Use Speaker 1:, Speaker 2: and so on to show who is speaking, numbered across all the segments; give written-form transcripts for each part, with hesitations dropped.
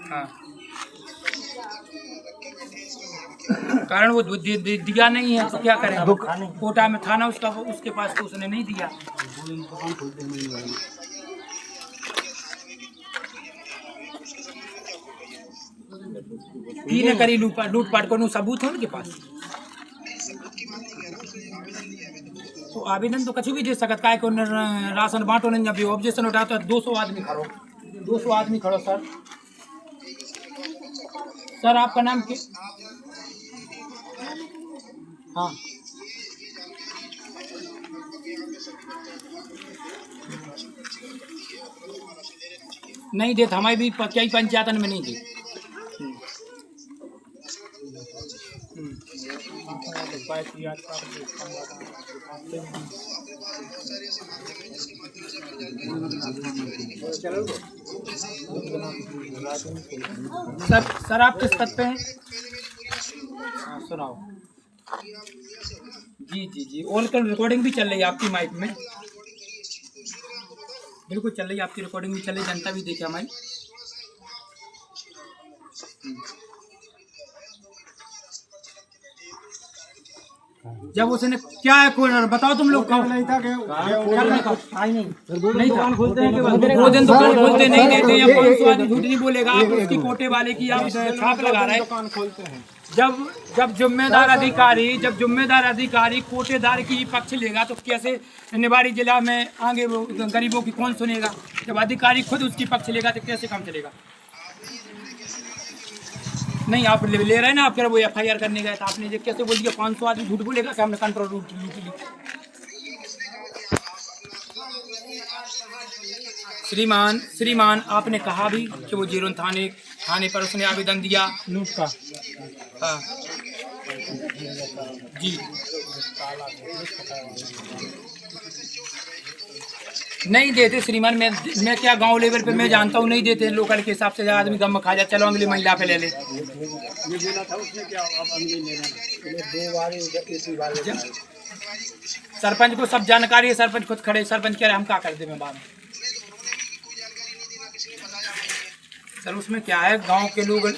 Speaker 1: हाँ, कारण वो दिया नहीं है तो क्या करें, कोटा में था ना उसका, उसके पास तो उसने नहीं दिया। की ने करी लूटपाट को सबूत है उनके पास, तो आवेदन तो कछु भी दे सकत का है, राशन बांटो नहीं, जब ऑब्जेक्शन उठाता है 200 आदमी खड़ो, 200 आदमी खड़ो। सर आपका नाम क्या? हाँ, नहीं देता, हमारी भी कई पंचायतन में नहीं दी। सर आप किस पद पे हैं? हाँ, सुनाओ। जी और कल रिकॉर्डिंग भी चल रही है आपकी माइक में, बिल्कुल चल रही है आपकी रिकॉर्डिंग भी चल रही, जनता भी देखे हमारी। जब उसने क्या है कोई बताओ तुम लोग, नहीं था दो दिन दुकान खोलते नहीं देते, या 500 आदमी झूठ नहीं बोलेगा, आप उसकी कोटे वाले की आप छाप लगा रहे हैं। दुकान खोलते हैं जब जिम्मेदार अधिकारी कोटेदार की पक्ष लेगा तो कैसे निवाड़ी जिला में आगे वो गरीबों की कौन सुनेगा? जब अधिकारी खुद उसकी पक्ष लेगा तो कैसे काम चलेगा? नहीं आप ले रहे हैं ना, आप कह रहे वो FIR करने गए, तो आपने ये कैसे बोल दिया 500 आदमी झूठ बोलेगा कि हमने कंट्रोल रूट ली? श्रीमान आपने कहा भी कि वो जीरोन थाने पर उसने आवेदन दिया लूट का। हाँ जी, नहीं देते श्रीमान, मैं क्या गांव लेवल पे मैं जानता हूँ, नहीं देते, लोकल के हिसाब से आदमी गम खा जाए, चलो अगली महिला पे ले ले। सरपंच को सब जानकारी है, सरपंच खुद खड़े, सरपंच कह रहे हम क्या कर दे मैं बाद में। सर उसमें क्या है, गांव के लोग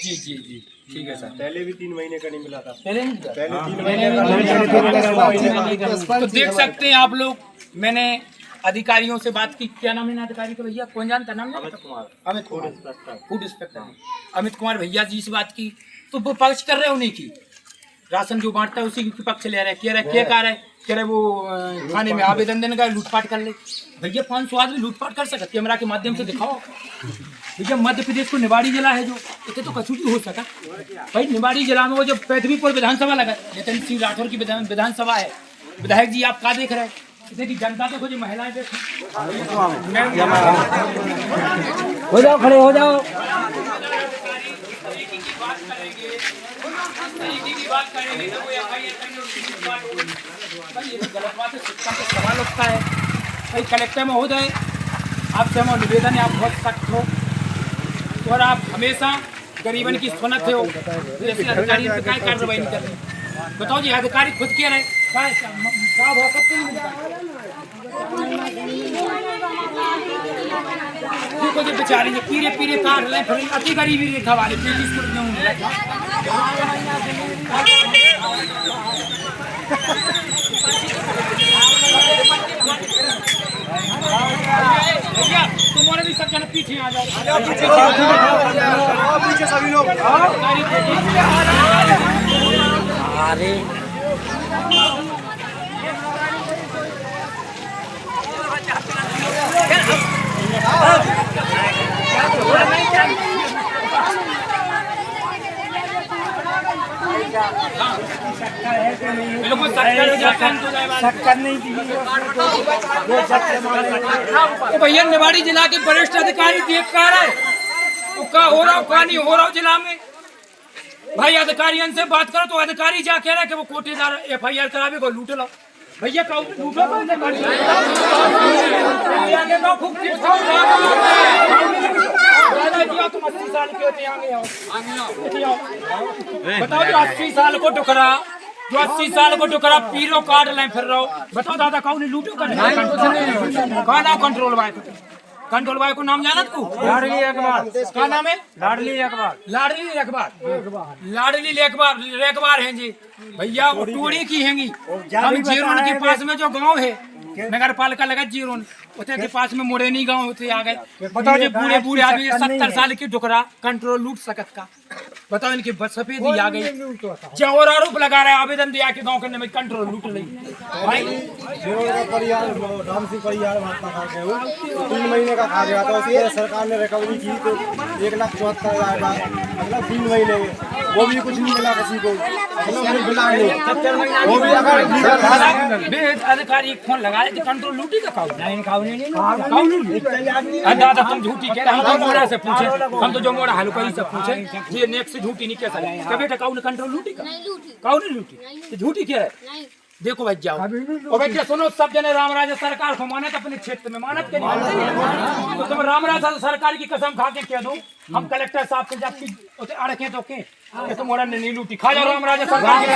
Speaker 1: जी ठीक है सर।
Speaker 2: पहले भी 3 महीने का नहीं मिला था,
Speaker 1: पहले
Speaker 2: 3
Speaker 1: महीने तो देख सकते हैं आप लोग। मैंने अधिकारियों से बात की, क्या नाम है अधिकारी का भैया, कौन जानता नाम? अमित कुमार फूड इंस्पेक्टर अमित कुमार भैया जी से बात की, तो वो पक्ष कर रहे उन्हीं की, राशन जो बांटता है उसी की पक्ष ले रहे, कह रहे वो थाने में आवेदन देने का लूटपाट कर ले। भैया 500 आदमी लूटपाट कर सकते, कैमरा के माध्यम से दिखाओ भैया। मध्य प्रदेश को निवाड़ी जिला है जो, इतने तो कछु भी हो सका भाई। निवाड़ी जिला में वो जो पृथ्वीपुर विधानसभा लगा, नितिन सिंह राठौर की विधानसभा है, विधायक जी आप क्या देख रहे हैं? इतने की जनता तो कुछ महिलाएं देख,
Speaker 3: हो जाओ खड़े हो जाओ।
Speaker 1: सवाल उठता है भाई, कलेक्टर महोदय आपसे हम निवेदन है, आप बहुत सख्त हो और आप हमेशा गरीबन की सुनत हो, ऐसे अधिकारी पे क्या कार्रवाई नहीं कर रही? बताओ जी, अधिकारी खुद कह रहे देखो जी बेचारे पीरे काट रहे, फिर अति गरीबी रेखा वाले 33 भैया तुम्हारे भी सब जन पीछे आ जाओ,
Speaker 2: पीछे सभी लोग।
Speaker 3: अरे
Speaker 1: शक्कर नहीं दी तो भैया। निवाड़ी जिला के वरिष्ठ अधिकारी देख कर रहे तो क्या हो रहा क्या नहीं हो रहा जिला में भाई। अधिकारियों से बात करो तो अधिकारी जा कह रहे कि वो कोटेदार FIR करावे को लूट लो भैया। जी आओ, तुम 80 साल के होते आगे आओ, इधर आओ। बताओ जो 80 साल को टुकड़ा, जो 80 साल को टुकड़ा पीरो कार्ड लाइन फिर रहो, बताओ दादा कौन लूटो कर कौन नाम कंट्रोल भाई, कंट्रोल भाई को नाम जाना तू?
Speaker 3: लाडली अखबार।
Speaker 1: क्या नाम है?
Speaker 3: लाडली अखबार।
Speaker 1: लाडली लेखबार, लाडली लेखबार हैं जी भैया, वो टोड़ी की हैंगी। हम जीरोन के पास में जो गांव है नगर पालिका लगा जीरोन, उसे के पास में मोरेनी गांव होते आ गए। बताओ जी बूढ़े बूढ़े आदमी 70 साल की टुकड़ा कंट्रोल लूट सकत का, बताओ इनकी सफेदी आ गई। जो और आरोप लगा रहे आवेदन दिया कि गांव के कंट्रोल लूट ली भाई।
Speaker 2: परिवार राम सिंह परिवार महात्मा खा गए वो 3 महीने का खा गया था, उसके सरकार ने रिकवरी की तो 1,74,000 का, मतलब 3 महीने में वो भी कुछ नहीं मिला किसी को, मतलब मिला नहीं वो भी। अगर
Speaker 1: अधिकारी फोन लगाए तो कंट्रोल लूटी का खाओ
Speaker 3: नहीं
Speaker 1: दादा तुम झूठी कह रहे, हम तो मोड़ा से पूछे, हम तो जो मोड़ा हल्का से पूछे ये नेक्स्ट से झूठी नहीं कह सकते। कभी तो काऊ ने कंट्रोल लूटी का काऊ नहीं लूटी तो झूठी क्या है? देखो भाई जाओ और भैया सुनो, सब जने रामराजा सरकार को मानत अपने क्षेत्र में मानत के नहीं, तो तुम रामराजा सरकार की कसम खा के कह दो हम कलेक्टर साहब से जब अड़के तो के तुम मोड़ा ने नहीं लूटी, खा जाओ रामराजा सरकार की।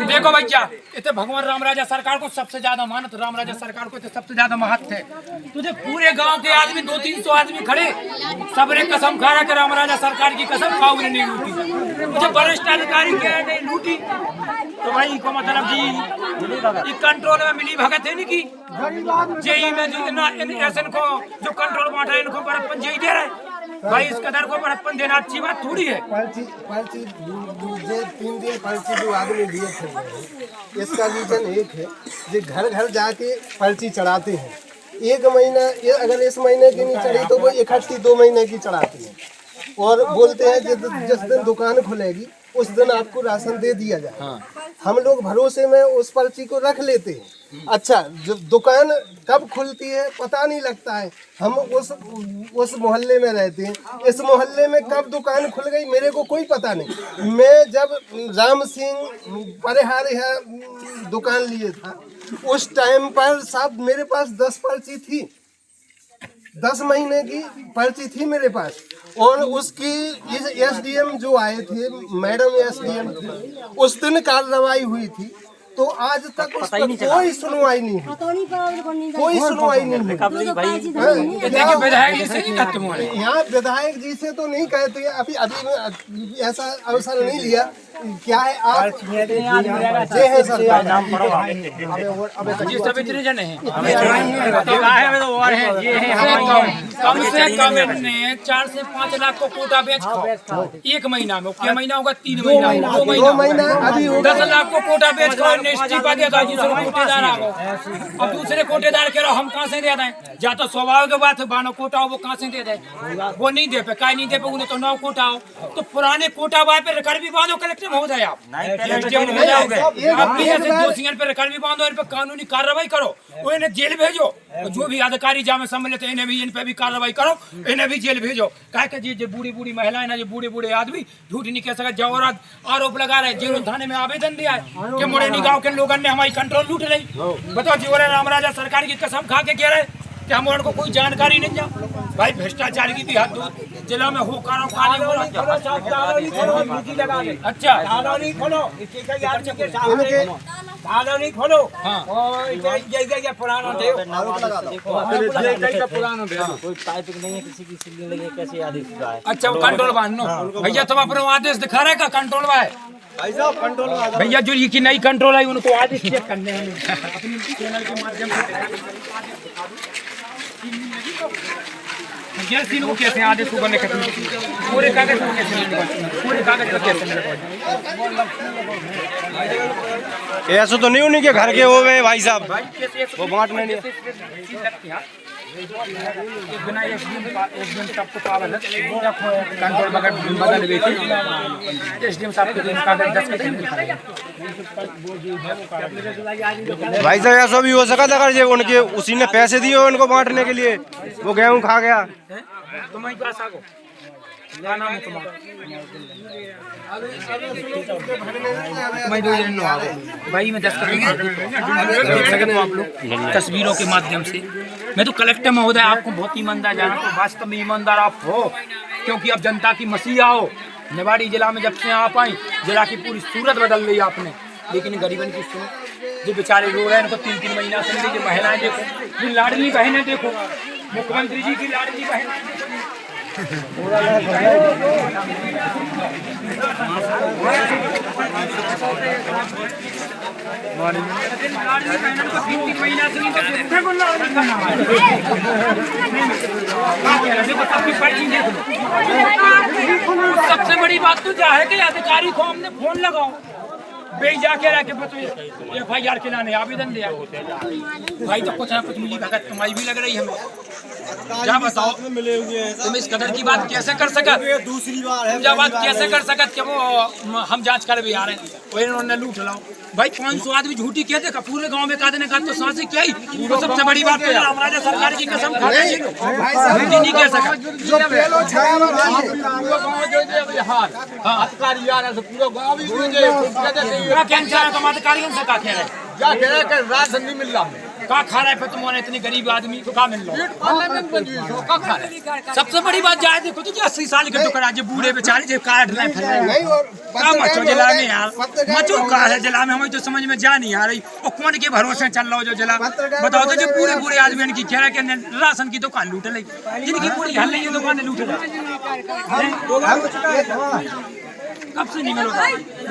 Speaker 1: देखो भैया इतने भगवान रामराजा सरकार को सबसे ज्यादा मानत, रामराजा सरकार को सबसे ज्यादा महत्व है। तुझे पूरे गांव के आदमी 200-300 आदमी खड़े सबने कसम खा रहा कि रामराजा सरकार की कसम काऊ ने नहीं लूटी, मुझे वरिष्ठ अधिकारी कह नहीं लूटी, तो भाई को मतलब जी कंट्रोल में मिली भगत है की जेई में जो को जो कंट्रोल बांट रहे इनको बड़प्पन जेई दे रहे भाई, इस कदर को बड़प्पन देना अच्छी बात थोड़ी है।
Speaker 4: पर्ची 3 दिन पर्ची जो आदमी दिए थे, इसका रीजन एक है जो घर घर जाके पर्ची चढ़ाते हैं। 1 महीना ये अगर इस महीने की नहीं चढ़ी तो वो इकट्ठी 2 महीने की चढ़ाते हैं और बोलते हैं जिस दिन दुकान खुलेगी उस दिन आपको राशन दे दिया जाए। हम लोग भरोसे में उस पर्ची को रख लेते हैं। अच्छा, जब दुकान कब खुलती है पता नहीं लगता है। हम उस मोहल्ले में रहते हैं, इस मोहल्ले में कब दुकान खुल गई मेरे को कोई पता नहीं। मैं जब राम सिंह परिहार दुकान लिए था उस टाइम पर साहब मेरे पास 10 पर्ची थी, 10 महीने की पर्ची थी मेरे पास। और उसकी एसडीएम जो आए थे, मैडम एसडीएम थी, उस दिन कार्रवाई हुई थी, तो आज तक उस पर कोई सुनवाई नहीं हुई, कोई सुनवाई नहीं हुई। यहाँ विधायक जी से तो नहीं कहते, अभी ऐसा अवसर नहीं लिया। क्या है आप ये है सरकार
Speaker 1: कम से कम इनने 4 से 5 लाख को कोटा बेच खाओ 1 महीना में, क्या महीना होगा 3 महीना 2 महीना
Speaker 4: अभी
Speaker 1: 10 लाख को कोटा बेच खाओ, इस्तीफा दिया था दूसरे कोटेदार आ गए। अब दूसरे कोटेदार कह रहा हम कहाँ से दे दें, या तो स्वभाव के बात है बानो कोटा हो वो कहाँ से दे दें, वो नहीं दे पे काय नहीं दे पे उन्हें तो 9 कोटा हो, तो पुराने कोटा बाय पे रिकॉर्ड भी बांधो, कलेक्टर हो जाए आप हो जाओगे आप ऐसे दोषियों पे रिकॉर्ड भी बांधो, इन पे कानूनी कार्रवाई करो, वो इन्हें जेल भेजो, जो भी अधिकारी जामे सम्मिलित है इन्हें भी इन पे भी कार्रवाई करो, इन्हें भी जेल भेजो। कहा कि जी बूढ़ी बूढ़ी महिलाएं ना, जो बूढ़े बूढ़े आदमी झूठ नहीं कह सकते, जवाहरात आरोप लगा रहे, जेल थाने में आवेदन दिया है कि मोरेनी गांव के लोगों ने हमारी कंट्रोल लूट रही। बताओ जीवन रामराजा सरकार की कसम खा के कह रहे कि हम उनको कोई जानकारी नहीं जा भाई, भ्रष्टाचार की भी हद जिला में हो कारों खाली हो रहा। अच्छा
Speaker 3: नहीं खोलो
Speaker 4: पुराना
Speaker 3: कोई पाइप नहीं है, किसी की सिल्ली नहीं है, कैसे आदेश हुआ है?
Speaker 1: अच्छा वो कंट्रोल बांधो भैया, तुम अपने आदेश दिखा रहे का कंट्रोल बा है
Speaker 2: भाई साहब कंट्रोल
Speaker 1: भैया, जो ये की नई कंट्रोल आई उनको आदेश चेक करने हैं अपने चैनल के माध्यम से को कैसे आदेश को करने पूरे कागज को कैसे पूरे कागज को कैसे
Speaker 2: ऐसा तो नहीं उन्हीं के घर के हो गए भाई साहब, वो बांटने नहीं
Speaker 1: बिना एक दिन तब तो पावन कंट्रोल बदल बेची एसडीएम साहब के दिन कागज 10
Speaker 2: भाई साहब। ऐसा भी हो सका था अगर जो उनके उसी ने पैसे दिए उनको बांटने के लिए, वो गेहूं खा गया।
Speaker 1: तुम वहीं पास आ गो क्या नाम है तुम्हारा? मैं 2 दिन आ गए भाई, मैं 10 देख सकते हो आप लोग तस्वीरों के माध्यम से। मैं तो कलेक्टर महोदय आपको बहुत ईमानदार जाना, तो वास्तव में ईमानदार आप हो, क्योंकि अब जनता की मसीहा हो। निवाड़ी जिला में जब से आप आई, जिला की पूरी सूरत बदल दी आपने, लेकिन गरीबन की सुनो, जो बेचारे रो रहे हैं उनको 3-3 महीना से मिली, जो महिलाएं देखो, जो लाडली बहनें देखो, मुख्यमंत्री जी की लाडली बहनें सबसे बड़ी बात तो क्या है कि अधिकारी को हमने फोन लगाओ, बे जाके रखे FIR के लाने आवेदन दिया भाई, तो कुछ ना कुछ मिली भगत तुम्हारी भी लग रही है हमें। क्या बताओ
Speaker 2: मिले हुए हैं
Speaker 1: तुम इस कदर की बात कैसे कर सकत?
Speaker 2: दूसरी बार है
Speaker 1: तुम बात कैसे कर सकत कि वो हम जांच कर भी आ रहे हैं, वो इन्होंने लूट लाओ भाई। 500 आदमी झूठी क्या देखा पूरे गांव में, कादने का तो सांसी क्या ही, तो सबसे बड़ी बात तो हमारा सरकार की कसम खाते हैं, नहीं कह सकता
Speaker 4: जो पेलो छाया
Speaker 5: अधिकारी आ रहे पूरा गांव भी मुझे
Speaker 1: क्या तुम अधिकारियों से क्या कह रहे हैं?
Speaker 5: क्या कह रहे हैं राशन नहीं मिल रहा,
Speaker 1: का खा रहा है फिर तुम्हारे इतने गरीब आदमी को का मिल रहा है?
Speaker 5: पार्लियामेंट बन गई का खा रहे।
Speaker 1: सबसे बड़ी बात जाए देखो तो 80 साल के टुकड़ा जो बूढ़े बेचारे जो काट रहे हैं,
Speaker 4: नहीं और
Speaker 1: का मचो जिला में यार, मचो का है जिला में, हमें तो समझ में जा नहीं आ रही। और कौन के भरोसे चल रहा हो जो जिला, बताओ तो जो पूरे पूरे आदमी की कह रहा है कि राशन की दुकान लूट ली, जिनकी पूरी हल नहीं है दुकान लूट ली, कब से निकलो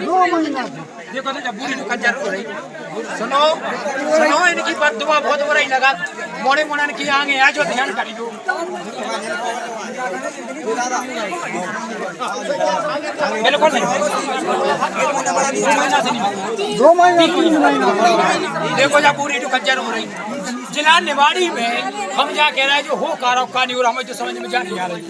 Speaker 1: 2 महीना देखो तो जब पूरी दुकान हो रही। सुनो सुनो, इनकी बददुआ बहुत बुरा ही लगा, मोड़े मोड़न की आगे आ जो ध्यान करी दो। बिल्कुल नहीं, 2 महीना देखो जब पूरी दुकान हो रही। जिला निवाड़ी में हम जा कह रहे हैं जो हो का नहीं हो रहा, हमें तो समझ में जा नहीं आ रही।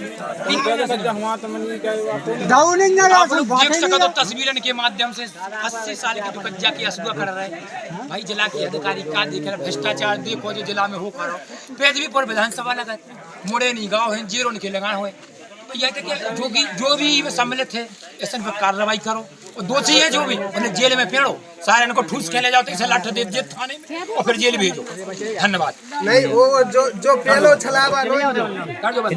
Speaker 1: आप लोग देख सको तो तस्वीरन के माध्यम से 80 साल की दुकज्जा की असुआ कर रहे हैं भाई। जिला के अधिकारी का देख रहे भ्रष्टाचार देखो जो जिला में हो कर रहा। पेदवीपुर विधानसभा लगा, मुड़े नहीं गाँव है, जेरों के लगाए हुए, तो यह कि जो भी सम्मिलित है ऐसा पर कार्रवाई करो, और दोषी है जो भी उन्हें जेल में फेरो, सारे इनको ठूस के ले जाओ, तो इसे लाठ दे दे थाने में और फिर जेल भेजो। धन्यवाद।
Speaker 4: नहीं वो जो पेलो छलावा
Speaker 1: कर दो बस।